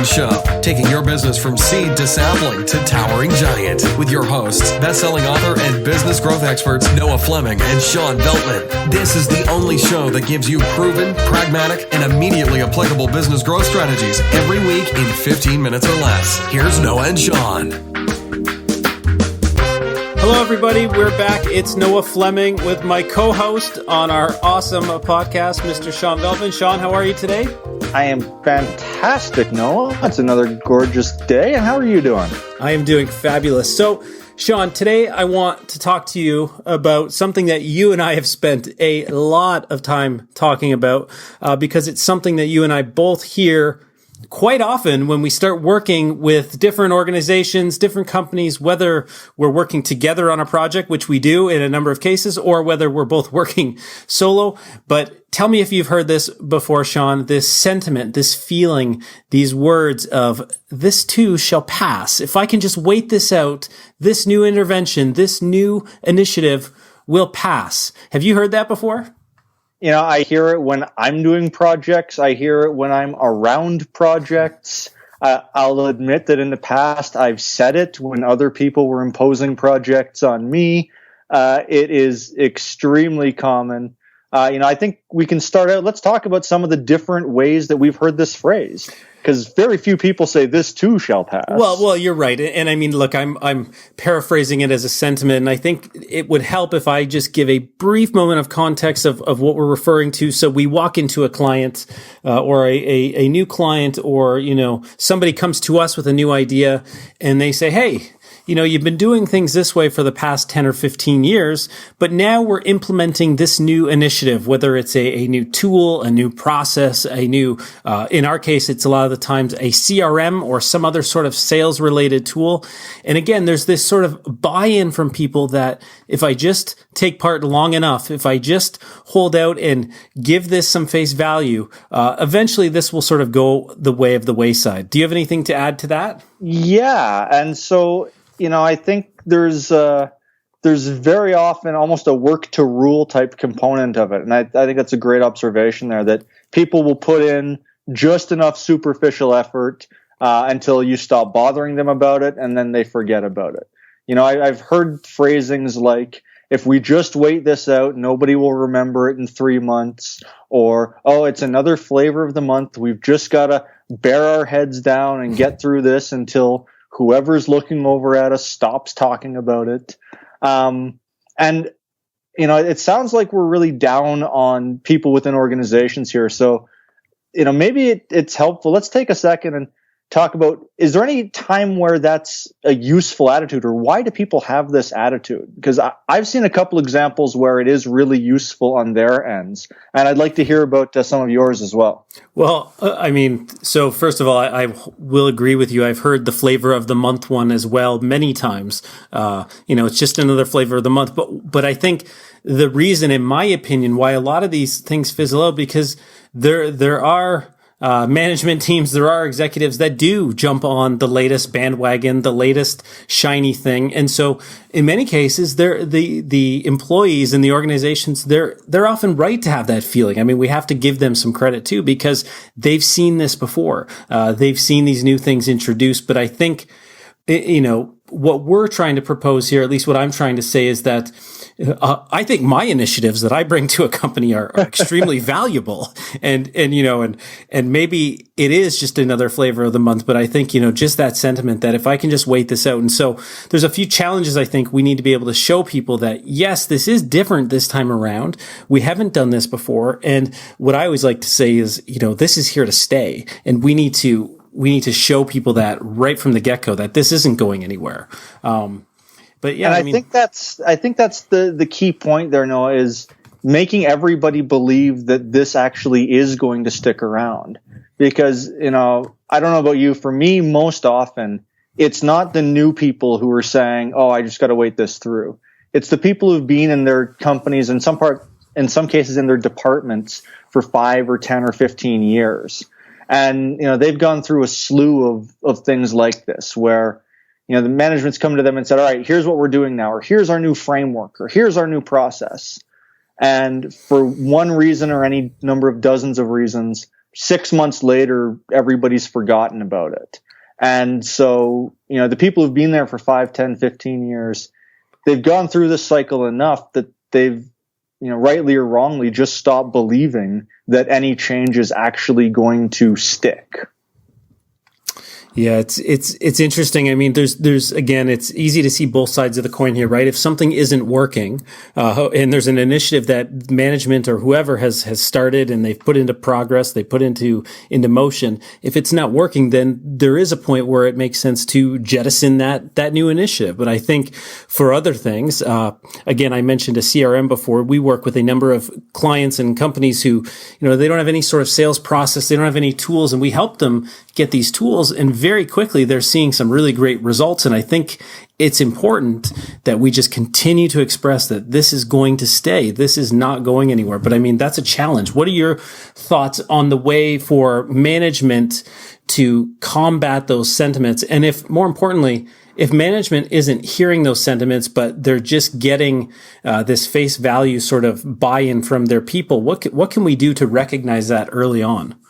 Show, taking your business from seed to sapling to towering giant with your hosts, best-selling author and business growth experts Noah Fleming and Sean Veltman. This is the only show that gives you proven, pragmatic, and immediately applicable business growth strategies every week in 15 minutes or less. Here's Noah and Sean. Hello, everybody. We're back. It's Noah Fleming with my co-host on our awesome podcast, Mr. Sean Veltman. Sean, how are you today? I am fantastic, Noah. It's another gorgeous day. And how are you doing? I am doing fabulous. So, Sean, today I want to talk to you about something that you and I have spent a lot of time talking about because it's something that you and I both hear quite often when we start working with different organizations, different companies, whether we're working together on a project, which we do in a number of cases, or whether we're both working solo. But tell me if you've heard this before, Sean, this sentiment, this feeling, these words of this too shall pass. If I can just wait this out, this new intervention, this new initiative will pass. Have you heard that before? You know, I hear it when I'm doing projects. I hear it when I'm around projects. I'll admit that in the past I've said it when other people were imposing projects on me. It is extremely common. I think we can start out. Let's talk about some of the different ways that we've heard this phrase, because very few people say this too shall pass. Well, you're right. And I mean, look, I'm paraphrasing it as a sentiment, and I think it would help if I just give a brief moment of context of what we're referring to. So we walk into a client or a new client, or, somebody comes to us with a new idea and they say, hey, you've been doing things this way for the past 10 or 15 years, but now we're implementing this new initiative, whether it's a new tool, a new process, a new, in our case, it's a lot of the times a CRM or some other sort of sales related tool. And again, there's this sort of buy-in from people that if I just take part long enough, if I just hold out and give this some face value, eventually this will sort of go the way of the wayside. Do you have anything to add to that? Yeah. And so, I think there's very often almost a work to rule type component of it. And I think that's a great observation there, that people will put in just enough superficial effort until you stop bothering them about it, and then they forget about it. I've heard phrasings like, if we just wait this out, nobody will remember it in 3 months, or, oh, it's another flavor of the month. We've just got to bear our heads down and get through this until whoever's looking over at us stops talking about it. It sounds like we're really down on people within organizations here. So, maybe it's helpful. Let's take a second and talk about, is there any time where that's a useful attitude, or why do people have this attitude? Because I've seen a couple examples where it is really useful on their ends, and I'd like to hear about some of yours as well. Well, so first of all, I will agree with you. I've heard the flavor of the month one as well many times. It's just another flavor of the month. But I think the reason, in my opinion, why a lot of these things fizzle out, because there are management teams, there are executives that do jump on the latest bandwagon, the latest shiny thing. And so in many cases, the employees in the organizations, they're often right to have that feeling. I mean, we have to give them some credit too, because they've seen this before. They've seen these new things introduced. But I think, what we're trying to propose here, at least what I'm trying to say, is that I think my initiatives that I bring to a company are extremely valuable, and maybe it is just another flavor of the month, but I think, just that sentiment that if I can just wait this out. And so there's a few challenges I think we need to be able to show people that, yes, this is different this time around. We haven't done this before. And what I always like to say is, this is here to stay, and we need to show people that right from the get-go, that this isn't going anywhere. But yeah, and I think that's the key point there, Noah, is making everybody believe that this actually is going to stick around. Because, I don't know about you, for me, most often, it's not the new people who are saying, oh, I just got to wait this through. It's the people who've been in their companies, in some cases in their departments, for 5 or 10 or 15 years. And, they've gone through a slew of things like this, where, the management's come to them and said, all right, here's what we're doing now, or here's our new framework, or here's our new process. And for one reason or any number of dozens of reasons, 6 months later, everybody's forgotten about it. And so, the people who've been there for 5, 10, 15 years, they've gone through this cycle enough that they've, rightly or wrongly, just stopped believing that any change is actually going to stick. Yeah, it's interesting. I mean, there's again, it's easy to see both sides of the coin here, right? If something isn't working, and there's an initiative that management or whoever has started and they've put into progress, they put into motion. If it's not working, then there is a point where it makes sense to jettison that new initiative. But I think for other things, again, I mentioned a CRM before. We work with a number of clients and companies who, they don't have any sort of sales process, they don't have any tools, and we help them get these tools, and very quickly they're seeing some really great results. And I think it's important that we just continue to express that this is going to stay. This is not going anywhere. But I mean, that's a challenge. What are your thoughts on the way for management to combat those sentiments? And more importantly, if management isn't hearing those sentiments, but they're just getting this face value sort of buy-in from their people, what can we do to recognize that early on?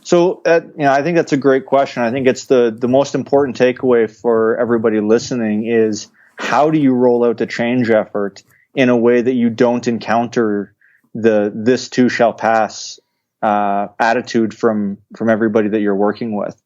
So, I think that's a great question. I think it's the most important takeaway for everybody listening is, how do you roll out the change effort in a way that you don't encounter the "this too shall pass" attitude from everybody that you're working with?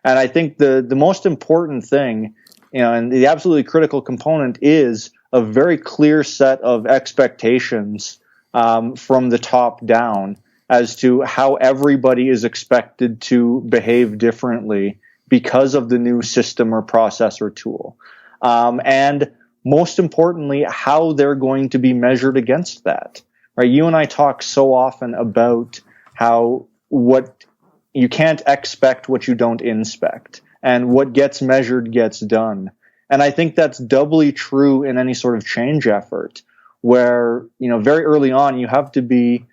And I think the most important thing, and the absolutely critical component, is a very clear set of expectations from the top down as to how everybody is expected to behave differently because of the new system or process or tool. And most importantly, how they're going to be measured against that. Right? You and I talk so often about how what you can't expect what you don't inspect, and what gets measured gets done. And I think that's doubly true in any sort of change effort, where, very early on you have to be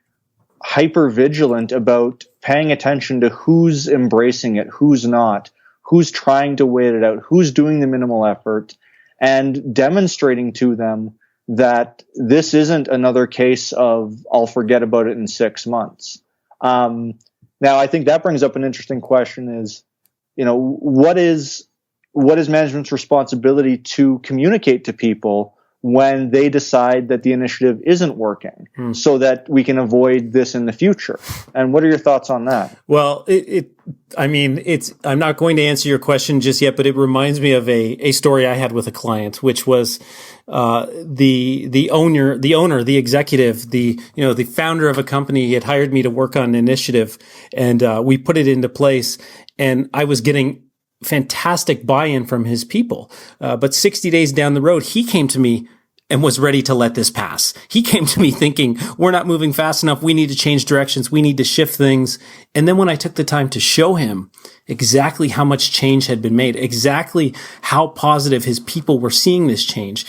hyper vigilant about paying attention to who's embracing it, who's not, who's trying to wait it out, who's doing the minimal effort, and demonstrating to them that this isn't another case of I'll forget about it in 6 months. Now, I think that brings up an interesting question: is, what is management's responsibility to communicate to people when they decide that the initiative isn't working, so that we can avoid this in the future? And what are your thoughts on that? Well, I'm not going to answer your question just yet, but it reminds me of a story I had with a client, which was the owner, the executive, the founder of a company. He had hired me to work on an initiative, and we put it into place, and I was getting fantastic buy-in from his people. But 60 days down the road, he came to me and was ready to let this pass. He came to me thinking, we're not moving fast enough. We need to change directions. We need to shift things. And then when I took the time to show him exactly how much change had been made, exactly how positive his people were seeing this change,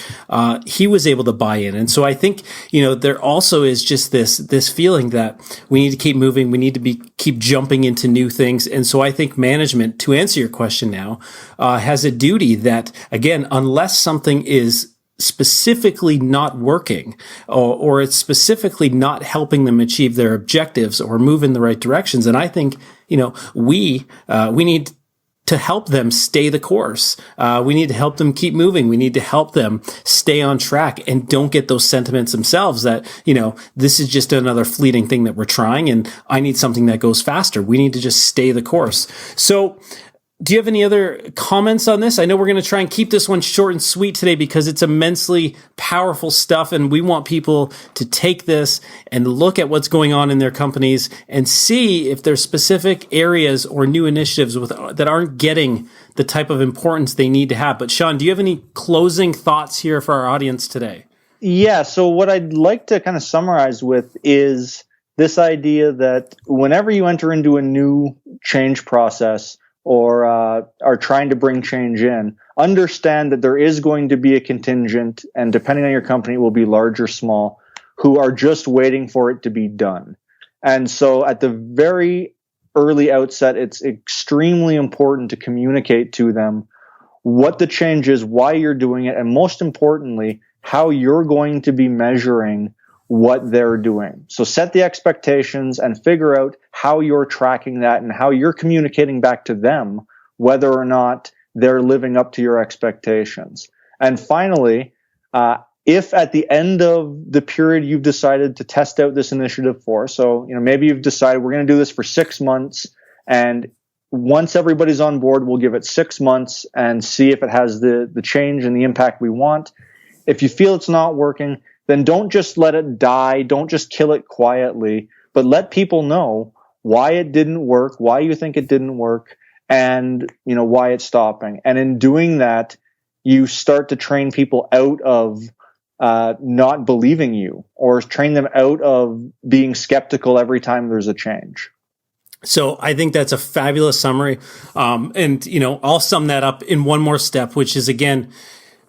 he was able to buy in. And so I think, there also is just this feeling that we need to keep moving. We need to keep jumping into new things. And so I think management, to answer your question now, has a duty that, again, unless something is specifically not working, or it's specifically not helping them achieve their objectives or move in the right directions, and I think, we need to help them stay the course. We need to help them keep moving. We need to help them stay on track and don't get those sentiments themselves that, this is just another fleeting thing that we're trying, and I need something that goes faster. We need to just stay the course. So, do you have any other comments on this? I know we're going to try and keep this one short and sweet today because it's immensely powerful stuff, and we want people to take this and look at what's going on in their companies and see if there's specific areas or new initiatives that aren't getting the type of importance they need to have. But Sean, do you have any closing thoughts here for our audience today? Yeah, so what I'd like to kind of summarize with is this idea that whenever you enter into a new change process, or are trying to bring change in, understand that there is going to be a contingent, and depending on your company, it will be large or small, who are just waiting for it to be done. And so at the very early outset, it's extremely important to communicate to them what the change is, why you're doing it, and most importantly, how you're going to be measuring what they're doing. So set the expectations and figure out how you're tracking that and how you're communicating back to them whether or not they're living up to your expectations. And finally, if at the end of the period you've decided to test out this initiative for, so maybe you've decided we're going to do this for 6 months, and once everybody's on board, we'll give it 6 months and see if it has the change and the impact we want. If you feel it's not working, then don't just let it die. Don't just kill it quietly, but let people know why it didn't work, why you think it didn't work, and why it's stopping. And in doing that, you start to train people out of not believing you, or train them out of being skeptical every time there's a change. So I think that's a fabulous summary. And I'll sum that up in one more step, which is, again,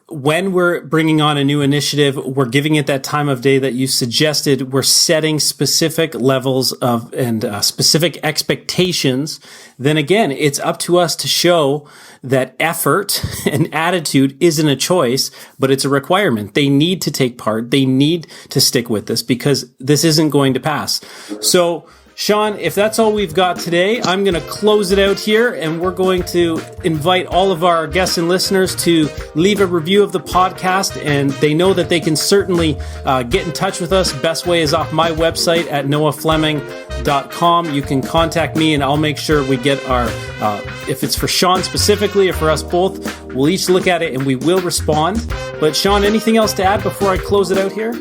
when we're bringing on a new initiative, we're giving it that time of day that you suggested. We're setting specific levels of and specific expectations. Then again, it's up to us to show that effort and attitude isn't a choice, but it's a requirement. They need to take part. They need to stick with this because this isn't going to pass. So, Sean, if that's all we've got today, I'm going to close it out here, and we're going to invite all of our guests and listeners to leave a review of the podcast, and they know that they can certainly get in touch with us. Best way is off my website at noahfleming.com. You can contact me, and I'll make sure we get our, if it's for Sean specifically or for us both, we'll each look at it and we will respond. But Sean, anything else to add before I close it out here?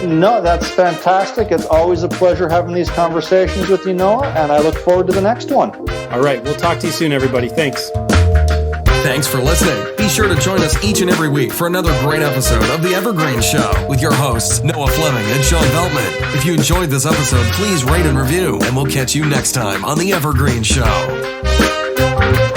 No, that's fantastic. It's always a pleasure having these conversations with you, Noah, and I look forward to the next one. All right. We'll talk to you soon, everybody. Thanks. Thanks for listening. Be sure to join us each and every week for another great episode of The Evergreen Show with your hosts, Noah Fleming and Sean Veltman. If you enjoyed this episode, please rate and review, and we'll catch you next time on The Evergreen Show.